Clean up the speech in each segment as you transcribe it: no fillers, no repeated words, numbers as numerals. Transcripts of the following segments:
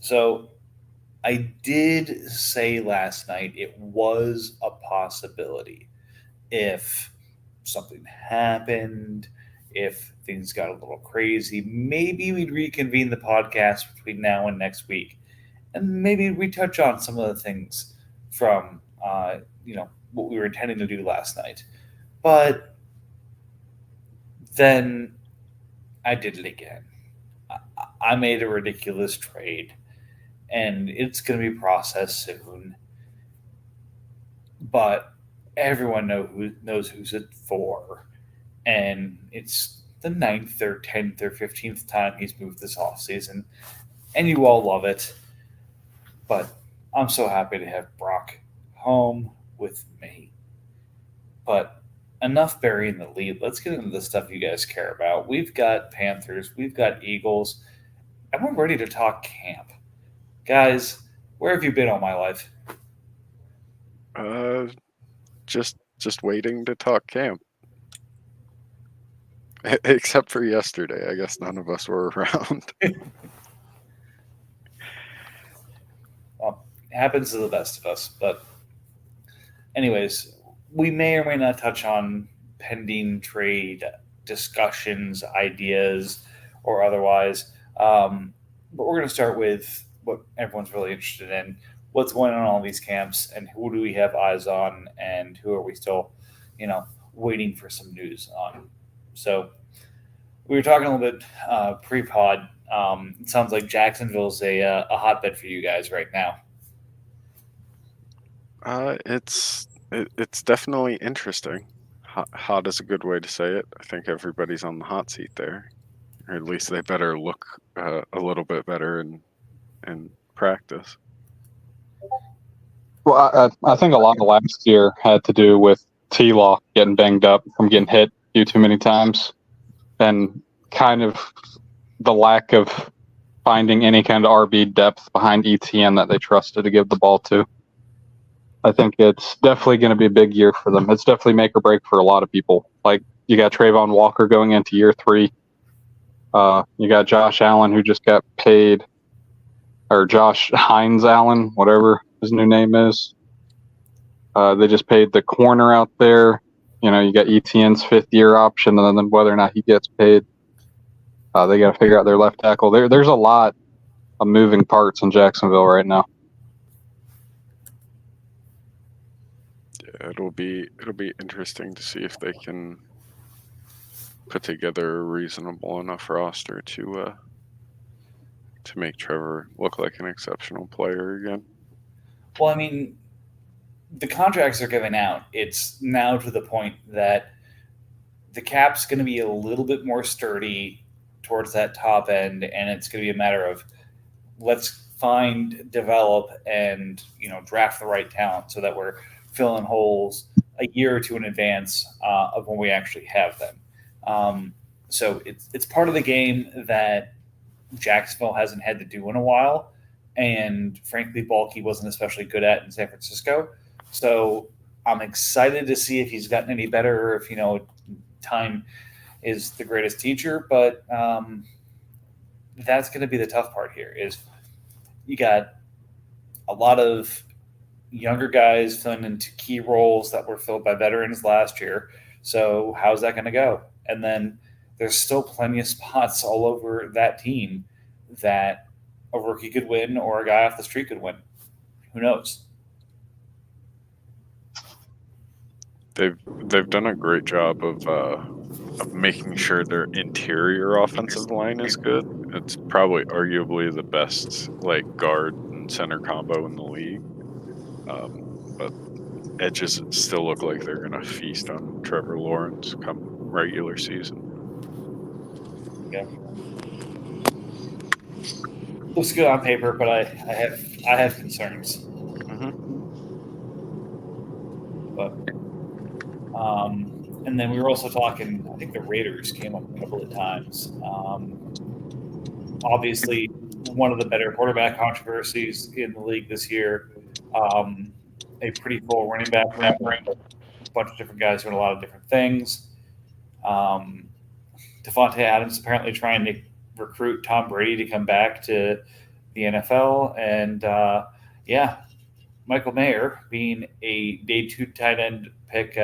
So I did say last night it was a possibility if something happened, if things got a little crazy, maybe we'd reconvene the podcast between now and next week, and maybe we touch on some of the things from you know what we were intending to do last night. But then I did it again. I made a ridiculous trade, and it's going to be processed soon. But everyone knows who's it for, and it's the ninth or 10th or 15th time he's moved this off season, and you all love it. But I'm so happy to have Brock home with me. But enough burying the lead. Let's get into the stuff you guys care about. We've got Panthers, we've got Eagles, and we're ready to talk camp. Guys, where have you been all my life? Uh, just waiting to talk camp. Except for yesterday, I guess none of us were around. Well, it happens to the best of us. But, anyways, we may or may not touch on pending trade discussions, ideas, or otherwise. But we're going to start with what everyone's really interested in: what's going on in all these camps, and who do we have eyes on, and who are we still, you know, waiting for some news on. So we were talking a little bit pre-pod. It sounds like Jacksonville's a hotbed for you guys right now. It's definitely interesting. Hot is a good way to say it. I think everybody's on the hot seat there, or at least they better look a little bit better in practice. Well, I think a lot of last year had to do with T-Law getting banged up from getting hit too many times, and kind of the lack of finding any kind of RB depth behind ETN that they trusted to give the ball to. I think it's definitely going to be a big year for them. It's definitely make or break for a lot of people. Like, you got Trayvon Walker going into year 3. You got Josh Allen, who just got paid, or Josh Hines Allen, whatever his new name is. They just paid the corner out there. You know, you got ETN's 5th-year option, and then whether or not he gets paid, they got to figure out their left tackle. There's a lot of moving parts in Jacksonville right now. Yeah, it'll be interesting to see if they can put together a reasonable enough roster to make Trevor look like an exceptional player again. Well, I mean, the contracts are giving out. It's now to the point that the cap's going to be a little bit more sturdy towards that top end, and it's going to be a matter of let's find, develop, and draft the right talent so that we're filling holes a year or two in advance of when we actually have them. So it's part of the game that Jacksonville hasn't had to do in a while, and frankly, Balky wasn't especially good at in San Francisco. So I'm excited to see if he's gotten any better, or if time is the greatest teacher. But that's going to be the tough part here. Is you got a lot of younger guys filling into key roles that were filled by veterans last year. So how's that going to go? And then there's still plenty of spots all over that team that a rookie could win or a guy off the street could win. Who knows? They've done a great job of making sure their interior offensive line is good. It's probably arguably the best guard and center combo in the league. But edges still look like they're gonna feast on Trevor Lawrence come regular season. Yeah. Looks good on paper, but I have concerns. Mm-hmm. But and then we were also talking. I think the Raiders came up a couple of times. Obviously, one of the better quarterback controversies in the league this year. A pretty full running back room, a bunch of different guys doing a lot of different things. Devontae Adams apparently trying to recruit Tom Brady to come back to the NFL. And yeah, Michael Mayer being a day 2 tight end pick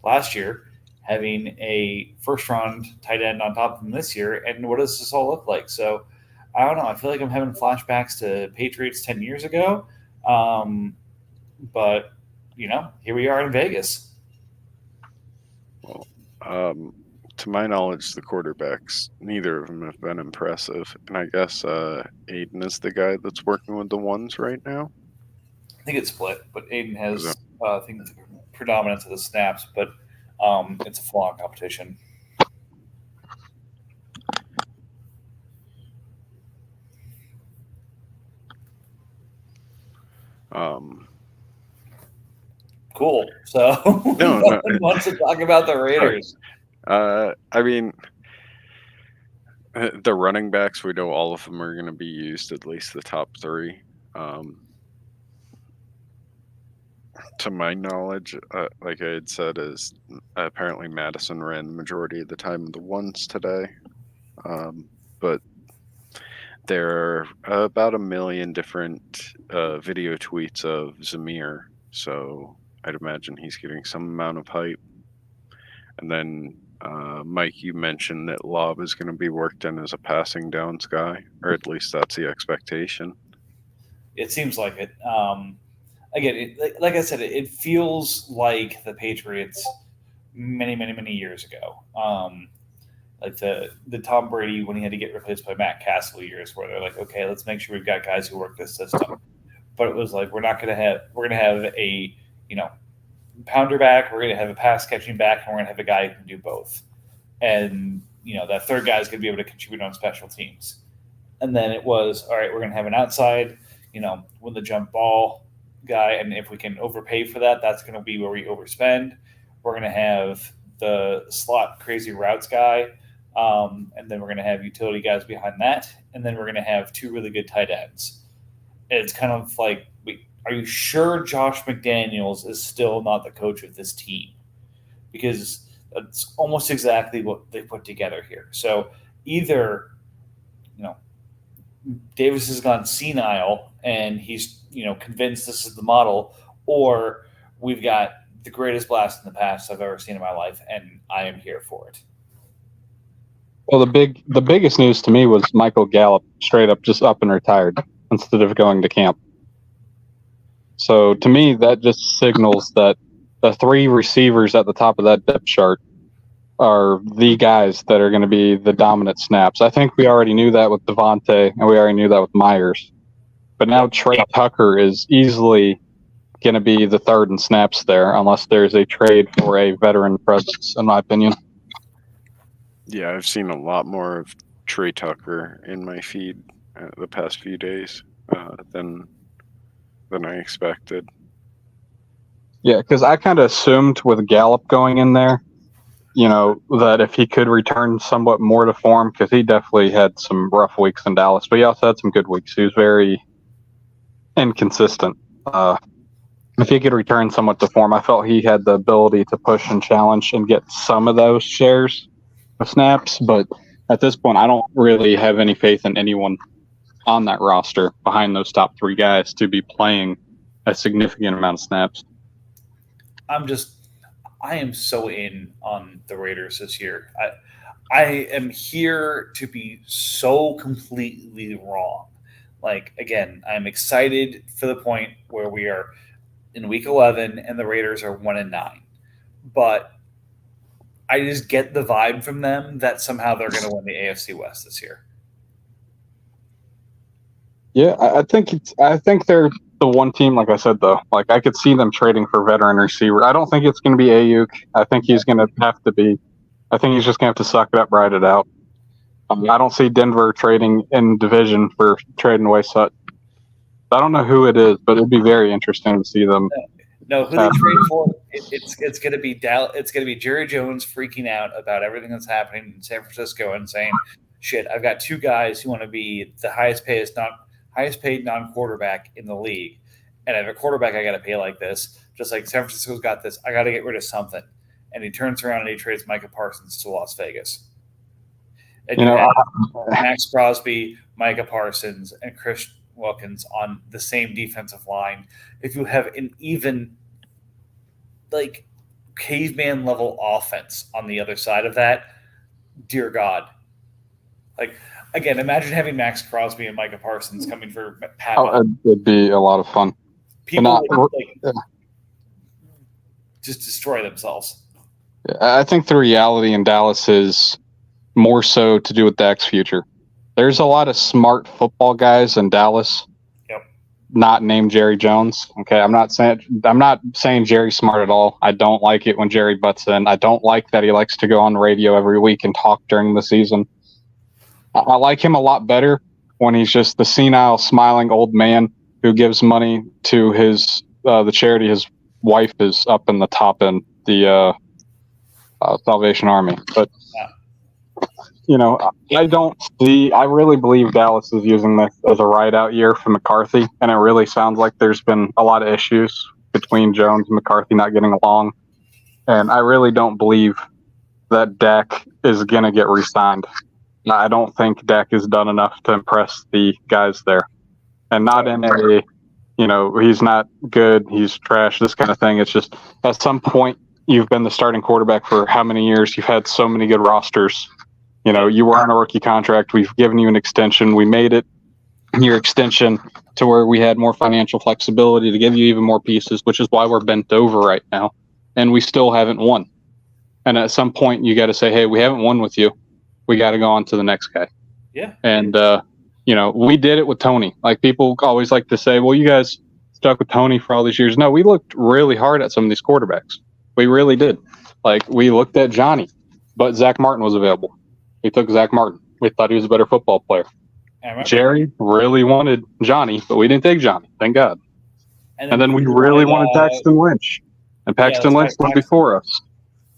last year, having a first round tight end on top of him this year. And what does this all look like? So I don't know. I feel like I'm having flashbacks to Patriots 10 years ago. But, here we are in Vegas. Well, to my knowledge, the quarterbacks, neither of them have been impressive. And I guess Aiden is the guy that's working with the ones right now. I think it's split, but Aiden Is has, it? I think, the predominance of the snaps, but it's a full-on competition. Cool. So No, no one wants to talk about the Raiders. I mean, the running backs, we know all of them are going to be used, at least the top three. To my knowledge, like I had said, is apparently Madison ran the majority of the time of the ones today. But there are about 1 million different video tweets of Zamir, so I'd imagine he's getting some amount of hype. And then, Mike, you mentioned that Lob is going to be worked in as a passing downs guy, or at least that's the expectation. It seems like it. Again, like I said, it feels like the Patriots many, many, many years ago. Like the Tom Brady when he had to get replaced by Matt Castle years, where they're like, okay, let's make sure we've got guys who work this system. But it was like we're gonna have a pounder back, we're gonna have a pass catching back, and we're gonna have a guy who can do both. And that third guy is gonna be able to contribute on special teams. And then it was all right. We're gonna have an outside, win the jump ball guy, and if we can overpay for that, that's going to be where we overspend. We're going to have the slot crazy routes guy, and then we're going to have utility guys behind that, and then we're going to have 2 really good tight ends. And it's kind of like, wait, are you sure Josh McDaniels is still not the coach of this team? Because that's almost exactly what they put together here. So either, Davis has gone senile and he's convinced this is the model, or we've got the greatest blast in the past I've ever seen in my life, and I am here for it. Well, the biggest news to me was Michael Gallup straight up just up and retired instead of going to camp. So to me, that just signals that the 3 receivers at the top of that depth chart are the guys that are going to be the dominant snaps. I think we already knew that with Devontae, and we already knew that with Myers. But now Trey Tucker is easily going to be the third in snaps there, unless there's a trade for a veteran presence, in my opinion. Yeah, I've seen a lot more of Trey Tucker in my feed the past few days than I expected. Yeah, because I kind of assumed with Gallup going in there, that if he could return somewhat more to form, because he definitely had some rough weeks in Dallas, but he also had some good weeks. He was very inconsistent. If he could return somewhat to form, I felt he had the ability to push and challenge and get some of those shares of snaps. But at this point, I don't really have any faith in anyone on that roster behind those top 3 guys to be playing a significant amount of snaps. I am so in on the Raiders this year. I am here to be so completely wrong. Like, again, I'm excited for the point where we are in week 11 and the Raiders are 1-9. But I just get the vibe from them that somehow they're going to win the AFC West this year. Yeah, I think they're the one team, like I said, though. Like, I could see them trading for veteran receiver. I don't think it's going to be Ayuk. I think he's just going to have to suck it up, ride it out. I don't see Denver trading in division for trading away Sutton. I don't know who it is, but it'd be very interesting to see them. No, who they trade for? It's going to be It's going to be Jerry Jones freaking out about everything that's happening in San Francisco and saying, "Shit, I've got 2 guys who want to be the highest paid non-quarterback in the league, and I have a quarterback I got to pay like this. Just like San Francisco's got this, I got to get rid of something." And he turns around and he trades Micah Parsons to Las Vegas. And you have Max Crosby, Micah Parsons, and Wilkins on the same defensive line, if you have an even like caveman level offense on the other side of that, dear God. Like again, imagine having Max Crosby and Micah Parsons coming for Pat. Oh, it'd be a lot of fun. People would just destroy themselves. I think the reality in Dallas is more so to do with Dak's future. There's a lot of smart football guys in Dallas. Yep. Not named Jerry Jones. Okay, I'm not saying Jerry's smart at all. I don't like it when Jerry butts in. I don't like that he likes to go on the radio every week and talk during the season. I like him a lot better when he's just the senile, smiling old man who gives money to his the charity his wife is up in the top end, the Salvation Army. But I really believe Dallas is using this as a ride-out year for McCarthy, and it really sounds like there's been a lot of issues between Jones and McCarthy not getting along. And I really don't believe that Dak is going to get re-signed. I don't think Dak has done enough to impress the guys there. And not in a, he's not good, he's trash, this kind of thing. It's just at some point you've been the starting quarterback for how many years? You've had so many good rosters. You were on a rookie contract. We've given you an extension. We made it your extension to where we had more financial flexibility to give you even more pieces, which is why we're bent over right now. And we still haven't won. And at some point you got to say, hey, we haven't won with you. We got to go on to the next guy. Yeah. And, we did it with Tony. Like people always like to say, well, you guys stuck with Tony for all these years. No, we looked really hard at some of these quarterbacks. We really did. Like we looked at Johnny, but Zach Martin was available. We took Zach Martin. We thought he was a better football player. Jerry really wanted Johnny, but we didn't take Johnny. Thank God. And then we really wanted Paxton Lynch. And Paxton Lynch went before us.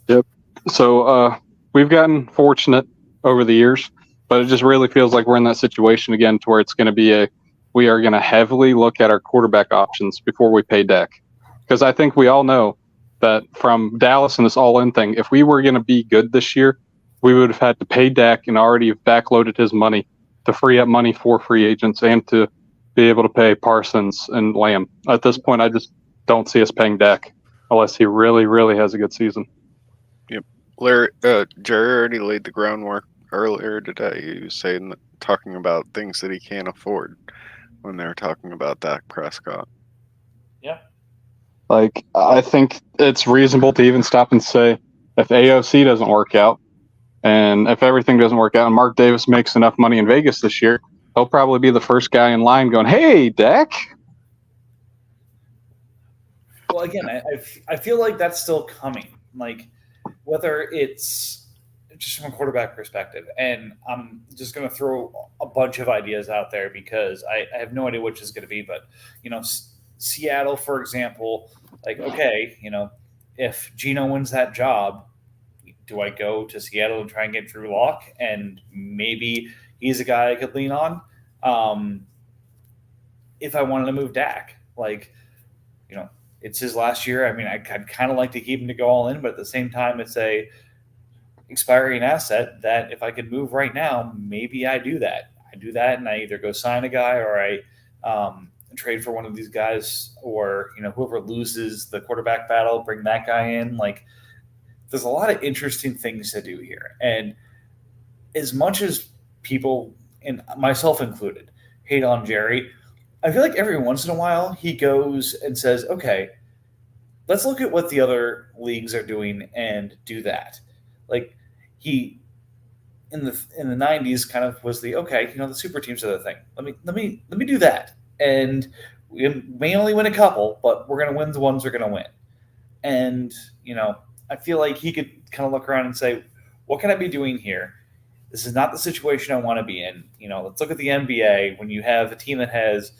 Yep. So we've gotten fortunate over the years, but it just really feels like we're in that situation again to where it's going to be we are going to heavily look at our quarterback options before we pay Dak. Because I think we all know that from Dallas and this all-in thing, if we were going to be good this year, we would have had to pay Dak and already backloaded his money to free up money for free agents and to be able to pay Parsons and Lamb. At this point, I just don't see us paying Dak unless he really, really has a good season. Yep. Jerry already laid the groundwork earlier today. He was talking about things that he can't afford when they were talking about Dak Prescott. Yeah. Like, I think it's reasonable to even stop and say, if AOC doesn't work out, and if everything doesn't work out and Mark Davis makes enough money in Vegas this year, he'll probably be the first guy in line going, hey, Dak. Well, again, I feel like that's still coming. Like, whether it's just from a quarterback perspective, and I'm just going to throw a bunch of ideas out there because I have no idea which is going to be, but, Seattle, for example, like, okay, if Geno wins that job, do I go to Seattle and try and get Drew Lock? And maybe he's a guy I could lean on. If I wanted to move Dak, it's his last year. I mean, I'd kind of like to keep him to go all in, but at the same time, it's a expiring asset that if I could move right now, maybe I do that. And I either go sign a guy or I trade for one of these guys, or whoever loses the quarterback battle, bring that guy in. Like, there's a lot of interesting things to do here. And as much as people, and myself included, hate on Jerry, I feel like every once in a while he goes and says, okay, let's look at what the other leagues are doing and do that. Like, he in the 90s kind of was the super teams are the thing. Let me do that. And we may only win a couple, but we're going to win the ones we're going to win. And, I feel like he could kind of look around and say, what can I be doing here? This is not the situation I want to be in. Let's look at the NBA when you have a team that has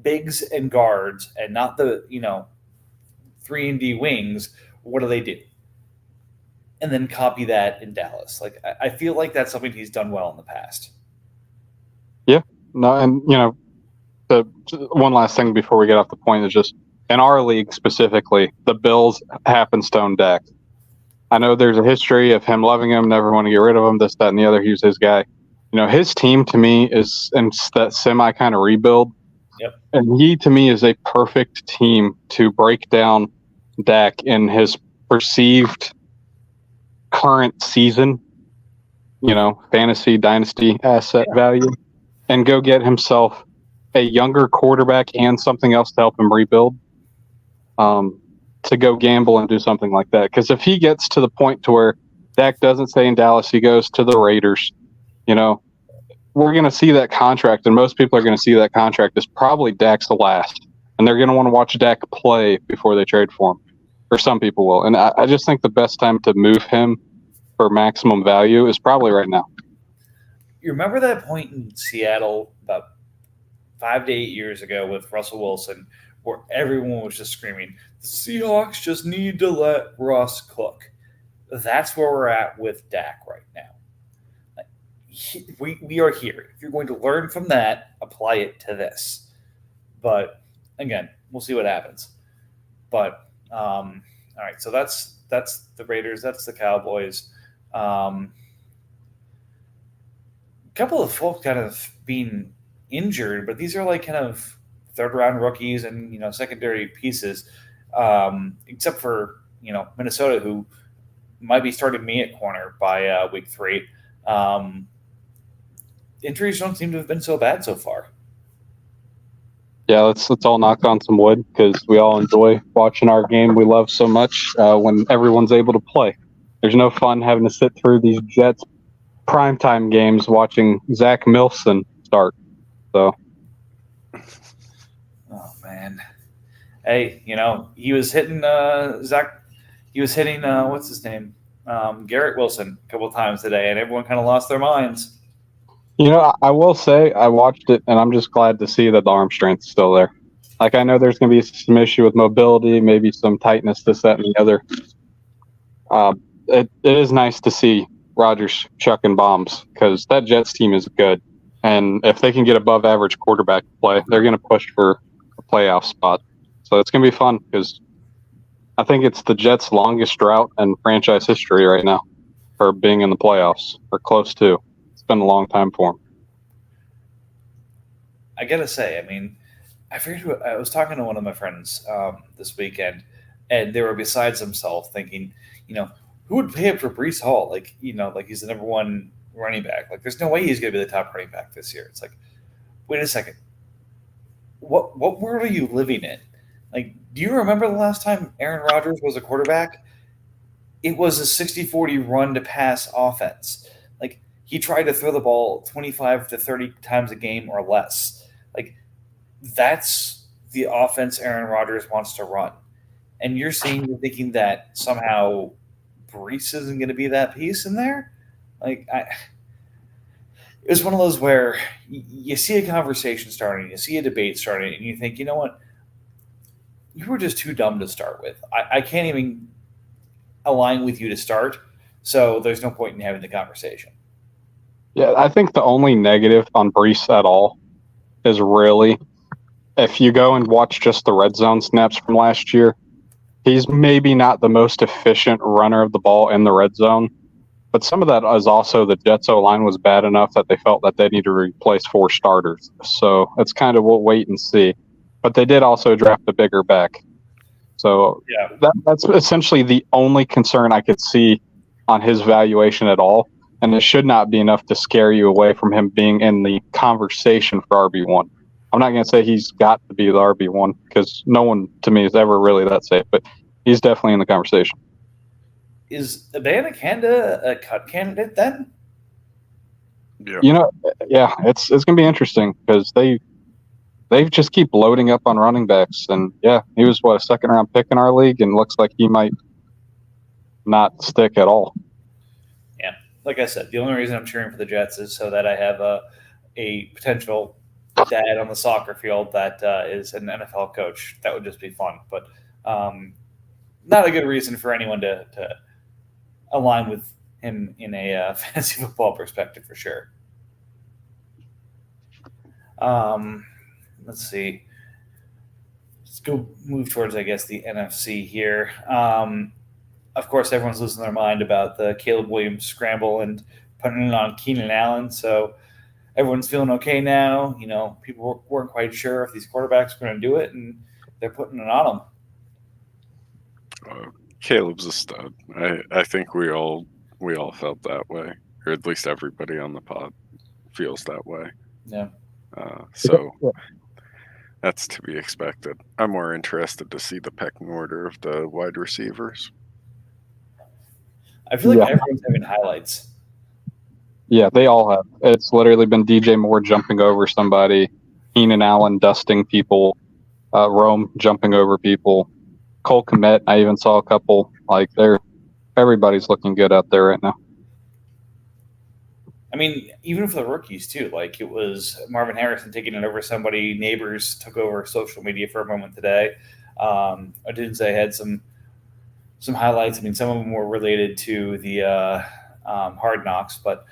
bigs and guards and not the, 3-and-D wings. What do they do? And then copy that in Dallas. Like, I feel like that's something he's done well in the past. Yeah. No, and, the one last thing before we get off the point is just in our league specifically, the Bills happen stone Dak. I know there's a history of him loving him, never want to get rid of him, this, that, and the other. He was his guy. His team to me is in that semi kind of rebuild. Yep. And he, to me, is a perfect team to break down Dak in his perceived current season, fantasy dynasty asset value, and go get himself a younger quarterback and something else to help him rebuild. To go gamble and do something like that. Because if he gets to the point to where Dak doesn't stay in Dallas, he goes to the Raiders, we're going to see that contract, and most people are going to see that contract as probably Dak's the last. And they're going to want to watch Dak play before they trade for him. Or some people will. And I just think the best time to move him for maximum value is probably right now. You remember that point in Seattle about 5 to 8 years ago with Russell Wilson where everyone was just screaming, the Seahawks just need to let Russ cook. That's where we're at with Dak right now. We are here. If you're going to learn from that, apply it to this. But again, we'll see what happens. But all right, so that's the Raiders. That's the Cowboys. A couple of folk kind of being injured, but these are like kind of third round rookies and secondary pieces, except for Minnesota, who might be starting me at corner by week 3. Injuries don't seem to have been so bad so far. Yeah, let's all knock on some wood because we all enjoy watching our game we love so much when everyone's able to play. There's no fun having to sit through these Jets primetime games watching Zach Milson start. So, oh man, hey, he was hitting Zach. He was hitting what's his name, Garrett Wilson a couple of times today, and everyone kind of lost their minds. I will say I watched it, and I'm just glad to see that the arm strength's still there. Like, I know there's going to be some issue with mobility, maybe some tightness, this, that, and the other. It is nice to see Rodgers chucking bombs because that Jets team is good. And if they can get above average quarterback play, they're going to push for a playoff spot. So it's going to be fun because I think it's the Jets' longest drought in franchise history right now for being in the playoffs, or close to. It's been a long time for them. I gotta say, I forget I was talking to one of my friends this weekend, and they were besides themselves thinking, who would pay up for Breece Hall? Like he's the number one running back. Like, there's no way he's going to be the top running back this year. It's like, wait a second, what world are you living in? Like, do you remember the last time Aaron Rodgers was a quarterback? It was a 60-40 run to pass offense. Like, he tried to throw the ball 25 to 30 times a game or less. Like, that's the offense Aaron Rodgers wants to run. And you're thinking that somehow Breece isn't going to be that piece in there? Like, it was one of those where you see a conversation starting, you see a debate starting, and you think, you know what? You were just too dumb to start with. I can't even align with you to start, so there's no point in having the conversation. Yeah, I think the only negative on Breece at all is really, if you go and watch just the red zone snaps from last year, he's maybe not the most efficient runner of the ball in the red zone. But some of that is also the Jets O-line was bad enough that they felt that they need to replace 4 starters. So it's kind of we'll wait and see. But they did also draft a bigger back. So yeah, that's essentially the only concern I could see on his valuation at all. And it should not be enough to scare you away from him being in the conversation for RB1. I'm not going to say he's got to be the RB1 because no one to me is ever really that safe, but he's definitely in the conversation. Is Abanikanda a cut candidate then? Yeah. It's going to be interesting because they just keep loading up on running backs. And, he was, a second-round pick in our league, and looks like he might not stick at all. Yeah. Like I said, the only reason I'm cheering for the Jets is so that I have a potential dad on the soccer field that is an NFL coach. That would just be fun. But not a good reason for anyone to align with him in a fantasy football perspective for sure. Let's see. Let's go move towards, I guess, the NFC here. Of course, everyone's losing their mind about the Caleb Williams scramble and putting it on Keenan Allen. So everyone's feeling okay now. People weren't quite sure if these quarterbacks were going to do it, and they're putting it on them. Caleb's a stud. I think we all felt that way, or at least everybody on the pod feels that way. Yeah. So that's to be expected. I'm more interested to see the pecking order of the wide receivers. I feel like everyone's having highlights. Yeah, they all have. It's literally been DJ Moore jumping over somebody, Keenan Allen dusting people, Rome jumping over people, Cole Kmet. I even saw a couple. Like everybody's looking good out there right now. I mean, even for the rookies too. Like it was Marvin Harrison taking it over somebody. Neighbors took over social media for a moment today. Odunze had some highlights. I mean, some of them were related to the Hard Knocks, but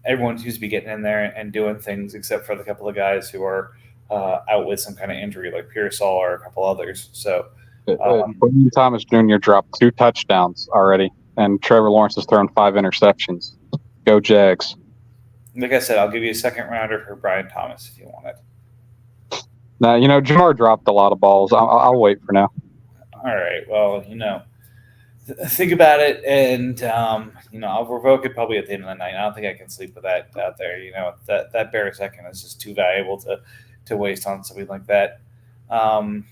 everyone seems to be getting in there and doing things, except for the couple of guys who are out with some kind of injury, like Pearsall or a couple others. So, William Thomas Jr. dropped 2 touchdowns already, and Trevor Lawrence has thrown 5 interceptions. Go Jags. Like I said, I'll give you a second rounder for Brian Thomas if you want it. Now, Jamar dropped a lot of balls. I'll wait for now. All right. Well, think about it, and I'll revoke it probably at the end of the night. I don't think I can sleep with that out there. That bare second is just too valuable to waste on something like that. I'm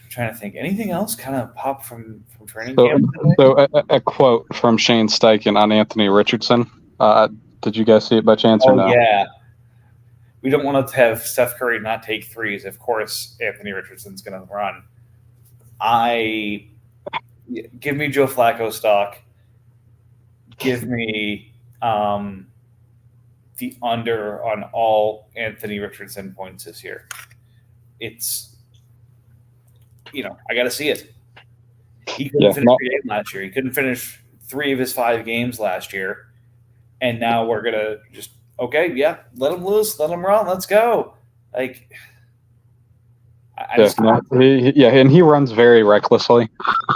trying to think. Anything else kind of pop from training camp? So a quote from Shane Steichen on Anthony Richardson. Did you guys see it by chance or no? Yeah. We don't want to have Steph Curry not take threes. Of course, Anthony Richardson's going to run. Give me Joe Flacco stock. Give me the under on all Anthony Richardson points this year. It's, I got to see it. He couldn't finish a game last year. He couldn't finish 3 of his 5 games last year. And now we're going to just, okay, yeah, let him loose, let him run, let's go. Like, and he runs very recklessly.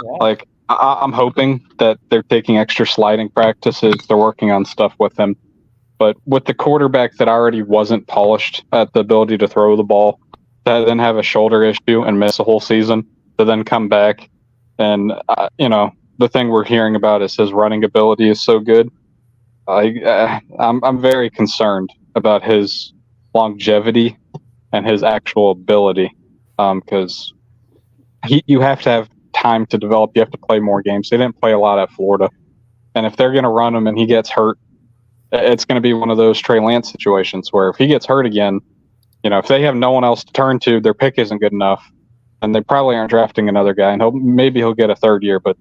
Yeah. Like, I'm hoping that they're taking extra sliding practices. They're working on stuff with him. But with the quarterback that already wasn't polished at the ability to throw the ball, to then have a shoulder issue and miss a whole season, to then come back, and the thing we're hearing about is his running ability is so good. I'm very concerned about his longevity and his actual ability, because you have to have time to develop. You have to play more games. They didn't play a lot at Florida, and if they're going to run him and he gets hurt, it's going to be one of those Trey Lance situations where if he gets hurt again, if they have no one else to turn to, their pick isn't good enough, and they probably aren't drafting another guy. And maybe he'll get a 3rd year, but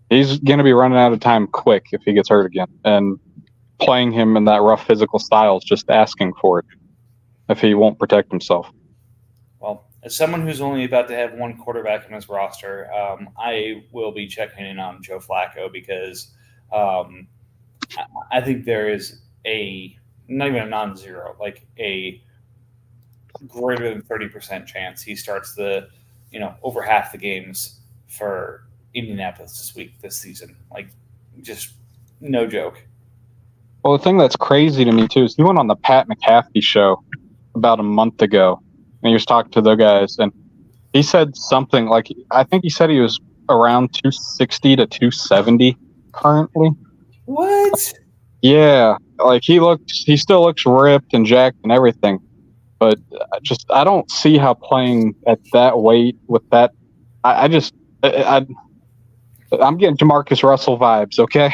he's going to be running out of time quick if he gets hurt again. And playing him in that rough physical style is just asking for it if he won't protect himself. Well, as someone who's only about to have one quarterback in his roster, I will be checking in on Joe Flacco because I think there is not even a non-zero, like a greater than 30% chance he starts over half the games for Indianapolis this season. Like, just no joke. Well, the thing that's crazy to me too is he went on the Pat McAfee show about a month ago, and he was talking to the guys, and he said something like, I think he said he was around 260 to 270 currently. What? Yeah, like he still looks ripped and jacked and everything, but I don't see how playing at that weight with that. I'm getting Jamarcus Russell vibes. Okay,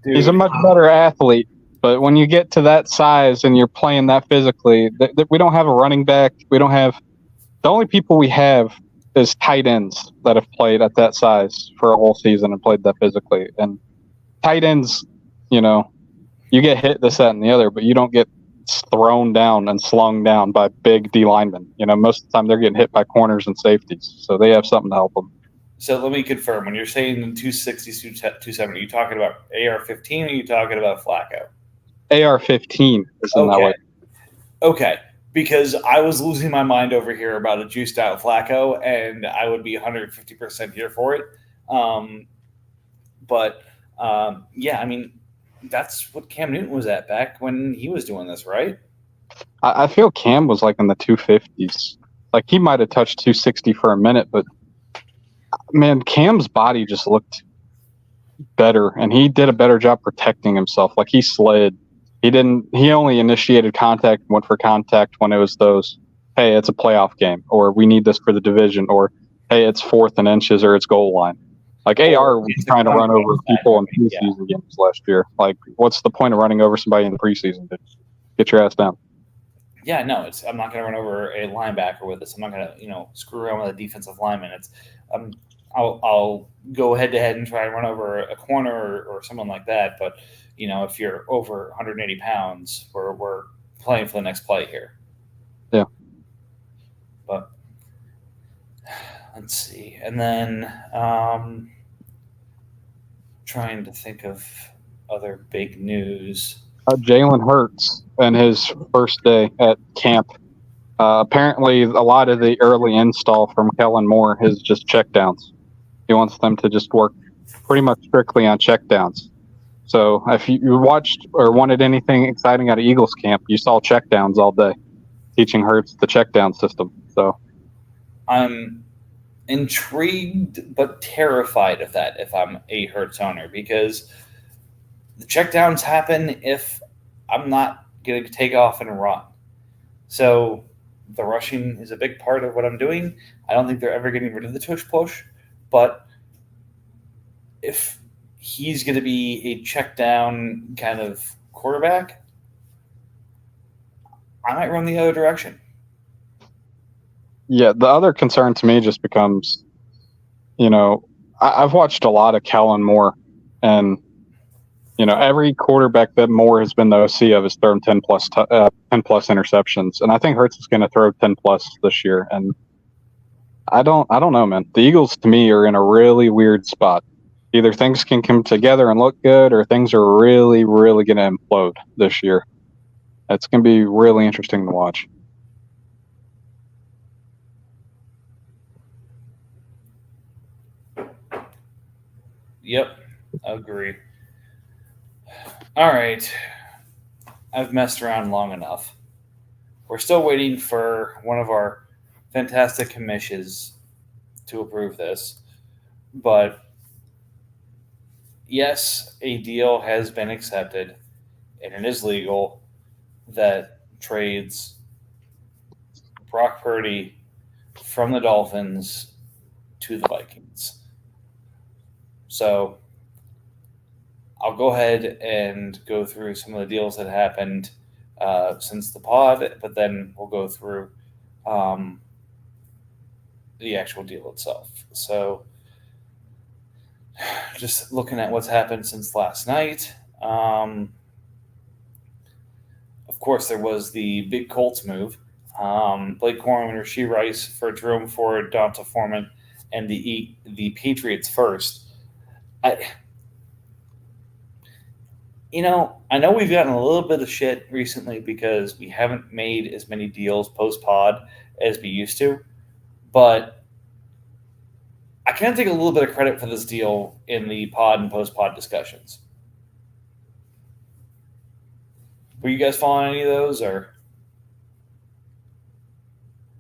he's a much better athlete, but when you get to that size and you're playing that physically, we don't have a running back. We don't have the only people we have is tight ends that have played at that size for a whole season and played that physically. And tight ends, you get hit this, that, and the other, but you don't get thrown down and slung down by big D linemen. Most of the time they're getting hit by corners and safeties, so they have something to help them. So let me confirm, when you're saying 260, 270, are you talking about AR-15 or are you talking about Flacco? AR-15 is in that way. Okay, because I was losing my mind over here about a juiced out Flacco, and I would be 150% here for it. Yeah, I mean, that's what Cam Newton was at back when he was doing this, right? I feel Cam was like in the 250s. Like he might have touched 260 for a minute, but man, Cam's body just looked better, and he did a better job protecting himself. Like he slid. He only initiated contact, went for contact when it was those, hey, it's a playoff game, or we need this for the division, or hey, it's 4th and inches, or it's goal line. Like AR was trying to run over people in preseason games last year. Like, what's the point of running over somebody in the preseason? Get your ass down. Yeah, no, I'm not going to run over a linebacker with this. I'm not going to, screw around with a defensive lineman. I'll go head to head and try and run over a corner or someone like that. But if you're over 180 pounds, we're playing for the next play here. Yeah. But let's see, and then trying to think of other big news. Jalen Hurts and his first day at camp. Apparently, a lot of the early install from Kellen Moore is just checkdowns. He wants them to just work pretty much strictly on checkdowns. So if you watched or wanted anything exciting out of Eagles camp, you saw checkdowns all day, teaching Hurts the checkdown system. So I'm intrigued but terrified of that if I'm a Hurts owner, because the checkdowns happen if I'm not going to take off and run. So the rushing is a big part of what I'm doing. I don't think they're ever getting rid of the tush push, but if he's going to be a check down kind of quarterback, I might run the other direction. Yeah, the other concern to me just becomes, I've watched a lot of Kellen Moore, and every quarterback that Moore has been the OC of has thrown 10 plus interceptions, and I think Hurts is going to throw 10 plus this year. And I don't know, man. The Eagles to me are in a really weird spot. Either things can come together and look good, or things are really, really going to implode this year. It's going to be really interesting to watch. Yep, agree. All right. I've messed around long enough. We're still waiting for one of our fantastic commissions to approve this. But yes, a deal has been accepted, and it is legal that trades Brock Purdy from the Dolphins to the Vikings. So I'll go ahead and go through some of the deals that happened since the pod, but then we'll go through the actual deal itself. So just looking at what's happened since last night. Of course, there was the big Colts move. Blake Corum and Rashee Rice for Jerome Ford, Donta Foreman, and the Patriots first. I know we've gotten a little bit of shit recently because we haven't made as many deals post-pod as we used to, but I can take a little bit of credit for this deal in the pod and post-pod discussions. Were you guys following any of those, or?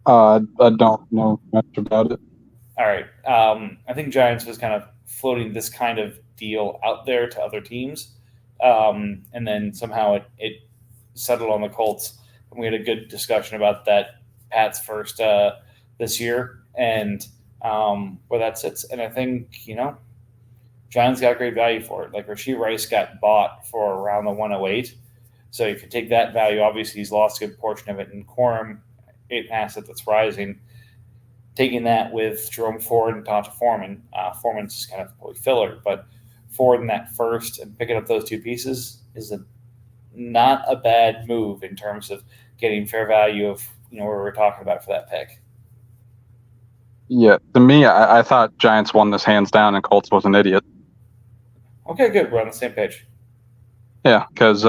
I don't know much about it. All right. I think Giants was kind of floating this kind of deal out there to other teams. And then somehow it settled on the Colts. And we had a good discussion about that Pat's first this year and where that sits. And I think, Giants got great value for it. Like Rashee Rice got bought for around the 108. So if you take that value, obviously he's lost a good portion of it. And Corum, an asset that's rising. Taking that with Jerome Ford and Donta Foreman. Foreman's just kind of a filler, but Ford in that first and picking up those two pieces is not a bad move in terms of getting fair value of where we're talking about for that pick. Yeah, to me, I thought Giants won this hands down, and Colts was an idiot. Okay, good. We're on the same page. Yeah, because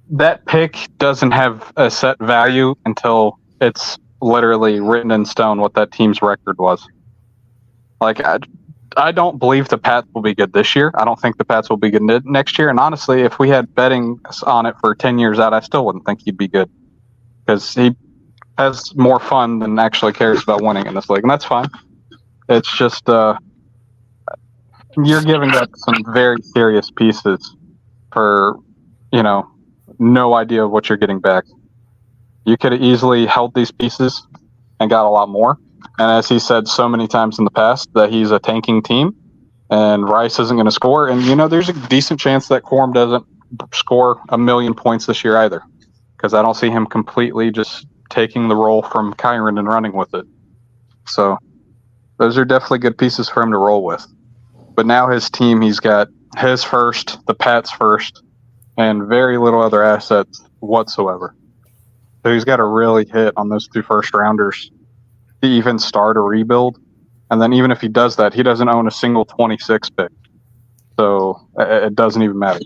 that pick doesn't have a set value until it's literally written in stone what that team's record was. Like, I don't believe the Pats will be good this year. I don't think the Pats will be good next year. And honestly, if we had betting on it for 10 years out, I still wouldn't think he'd be good because he has more fun than actually cares about winning in this league. And that's fine. It's just you're giving up some very serious pieces for, no idea of what you're getting back. You could have easily held these pieces and got a lot more. And as he said so many times in the past, that he's a tanking team and Rice isn't going to score. And, there's a decent chance that Quorum doesn't score 1,000,000 points this year either, because I don't see him completely just taking the role from Kyron and running with it. So those are definitely good pieces for him to roll with. But now his team, he's got his first, the Pats first, and very little other assets whatsoever. So he's got to really hit on those 2 first-rounders to even start a rebuild. And then even if he does that, he doesn't own a single 26 pick. So it doesn't even matter.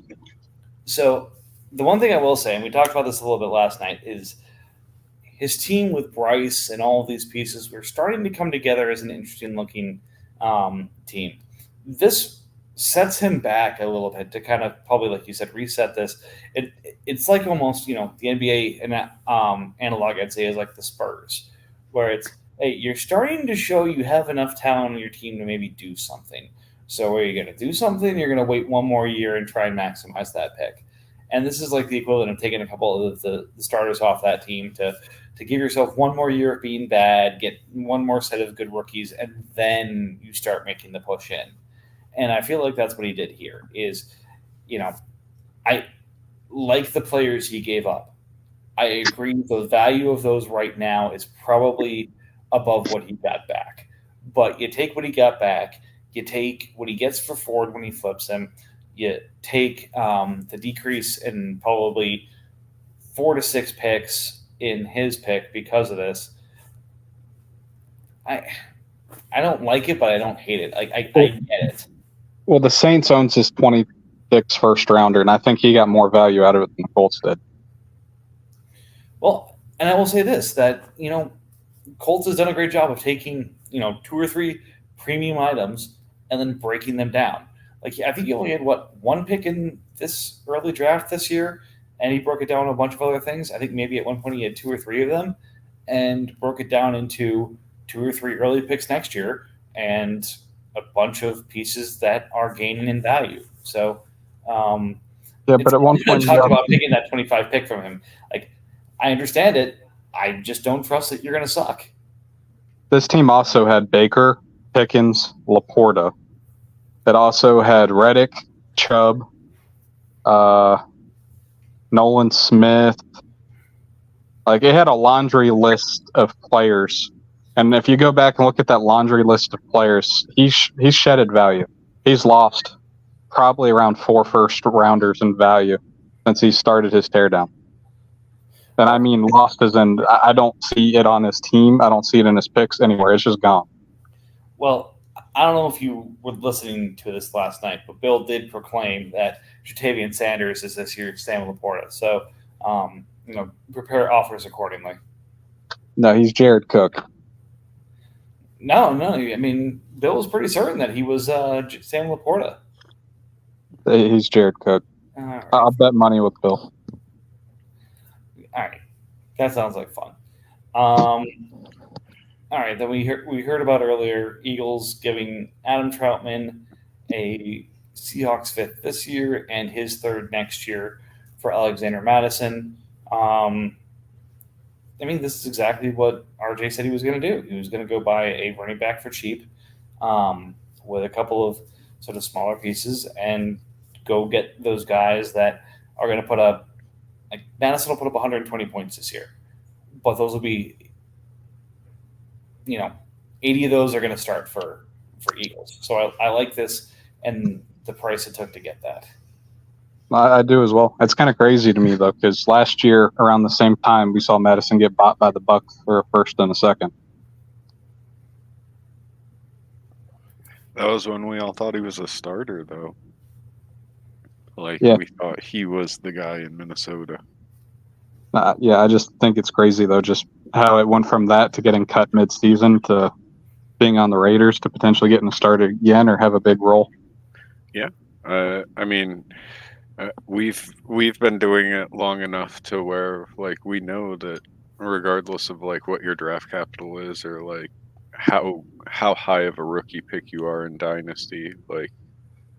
So the one thing I will say, and we talked about this a little bit last night, is his team with Bryce and all of these pieces were starting to come together as an interesting-looking team. This sets him back a little bit to kind of probably, like you said, reset this. It's like almost, the NBA analog, I'd say, is like the Spurs, where it's, hey, you're starting to show you have enough talent on your team to maybe do something. So are you going to do something? You're going to wait one more year and try and maximize that pick. And this is like the equivalent of taking a couple of the starters off that team to give yourself one more year of being bad, get one more set of good rookies, and then you start making the push in. And I feel like that's what he did here is, I like the players he gave up. I agree the value of those right now is probably above what he got back. But you take what he got back, you take what he gets for Ford when he flips him, you take the decrease in probably 4 to 6 picks in his pick because of this. I don't like it, but I don't hate it. I get it. Well, the Saints owns his 26 first-rounder, and I think he got more value out of it than the Colts did. Well, and I will say this, that, Colts has done a great job of taking, 2 or 3 premium items and then breaking them down. Like, I think he only had, 1 pick in this early draft this year, and he broke it down a bunch of other things. I think maybe at one point he had 2 or 3 of them and broke it down into 2 or 3 early picks next year and a bunch of pieces that are gaining in value. So, but at one point, talk about taking that 25 pick from him. Like, I understand it. I just don't trust that you're going to suck. This team also had Baker, Pickens, Laporta. It also had Reddick, Chubb, Nolan Smith. Like, it had a laundry list of players. And if you go back and look at that laundry list of players, he's shedded value. He's lost probably around 4 first-rounders in value since he started his teardown. And I mean lost as in I don't see it on his team. I don't see it in his picks anywhere. It's just gone. Well, I don't know if you were listening to this last night, but Bill did proclaim that Jatavian Sanders is this year's Sam Laporta. So, prepare offers accordingly. No, he's Jared Cook. No. I mean, Bill was pretty certain that he was Sam Laporta. He's Jared Cook. Right. I'll bet money with Bill. All right. That sounds like fun. All right. Then we heard about earlier Eagles giving Adam Troutman a Seahawks 5th this year and his 3rd next year for Alexander Madison. This is exactly what RJ said he was going to do. He was going to go buy a running back for cheap with a couple of sort of smaller pieces and go get those guys that are going to put up – like Madison will put up 120 points this year. But those will be – 80 of those are going to start for Eagles. So I like this and the price it took to get that. I do as well. It's kind of crazy to me, though, because last year around the same time, we saw Madison get bought by the Bucs for a 1st and a 2nd. That was when we all thought he was a starter, though. We thought he was the guy in Minnesota. I just think it's crazy, though, just how it went from that to getting cut mid-season to being on the Raiders to potentially getting started again or have a big role? I mean, we've been doing it long enough to where like we know that regardless of like what your draft capital is or like how high of a rookie pick you are in Dynasty, like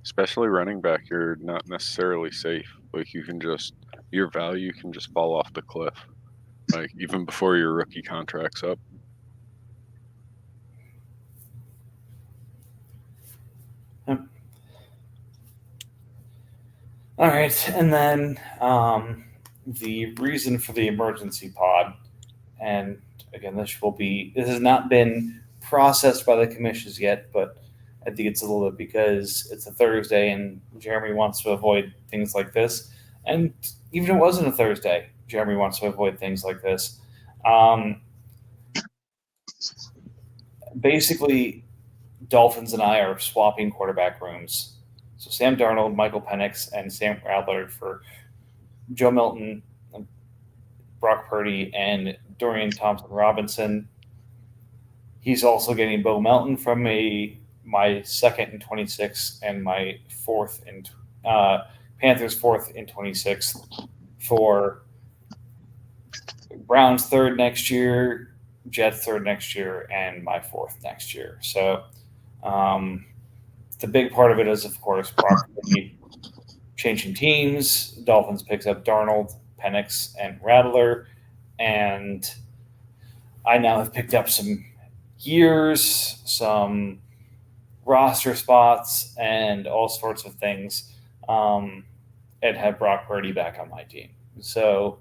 especially running back, you're not necessarily safe. Like your value can just fall off the cliff, like even before your rookie contract's up. All right, and then the reason for the emergency pod, and again, this has not been processed by the commissions yet, but I think it's a little bit because it's a Thursday and Jeremy wants to avoid things like this, and even if it wasn't a Thursday, Jeremy wants to avoid things like this. Basically, Dolphins and I are swapping quarterback rooms. So Sam Darnold, Michael Penix, and Sam Rattler for Joe Milton, Brock Purdy, and Dorian Thompson-Robinson. He's also getting Bo Melton from my second in 26 and my fourth in Panthers fourth in 26 for Browns third next year, Jets third next year, and my fourth next year. So the big part of it is, of course, Brock Purdy changing teams. Dolphins picks up Darnold, Penix, and Rattler, and I now have picked up some years, some roster spots, and all sorts of things, and have Brock Purdy back on my team. So,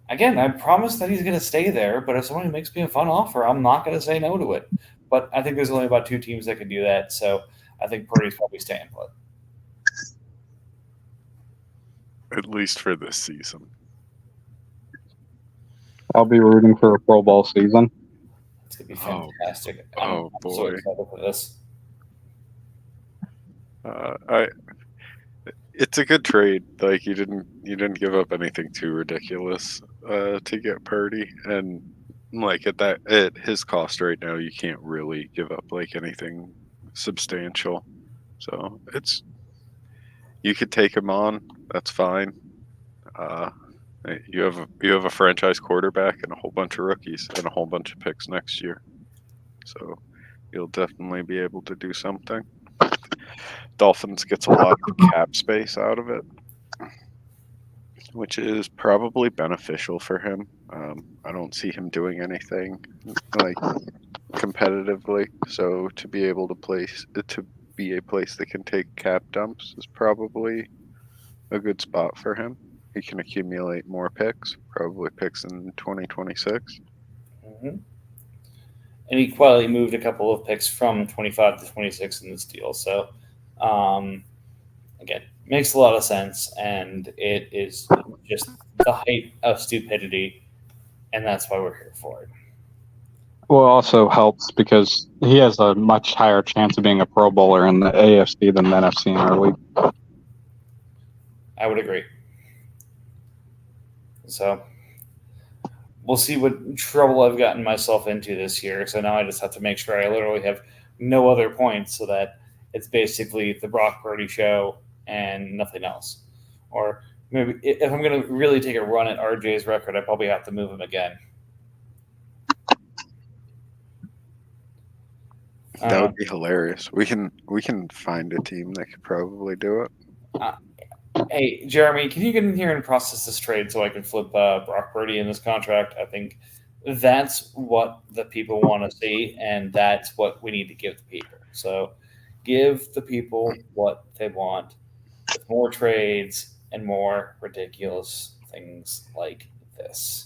again, I promise that he's going to stay there, but if someone makes me a fun offer, I'm not going to say no to it. But I think there's only about 2 teams that can do that, so I think Purdy's probably staying put. At least for this season. I'll be rooting for a Pro Bowl season. It's going to be fantastic. I'm so boy. excited for this. It's a good trade. Like you didn't give up anything too ridiculous to get Purdy, and like at his cost right now, you can't really give up like anything substantial. So you could take him on. That's fine. You have a franchise quarterback and a whole bunch of rookies and a whole bunch of picks next year. So you'll definitely be able to do something. Dolphins gets a lot of cap space out of it, which is probably beneficial for him. I don't see him doing anything like competitively. So to be able to be a place that can take cap dumps is probably a good spot for him. He can accumulate more picks, probably picks in 2026. Mm-hmm. And he quietly moved a couple of picks from 25 to 26 in this deal. So, again, makes a lot of sense, and it is just the height of stupidity, and that's why we're here for it. Well, it also helps because he has a much higher chance of being a Pro Bowler in the AFC than the NFC in our league. I would agree. So we'll see what trouble I've gotten myself into this year. So now I just have to make sure I literally have no other points so that it's basically the Brock Purdy show and nothing else. Or maybe if I'm going to really take a run at RJ's record, I probably have to move him again. That would be hilarious. We can find a team that could probably do it. Hey, Jeremy, can you get in here and process this trade so I can flip Brock Purdy in this contract? I think that's what the people want to see, and that's what we need to give the people. So give the people what they want with more trades and more ridiculous things like this.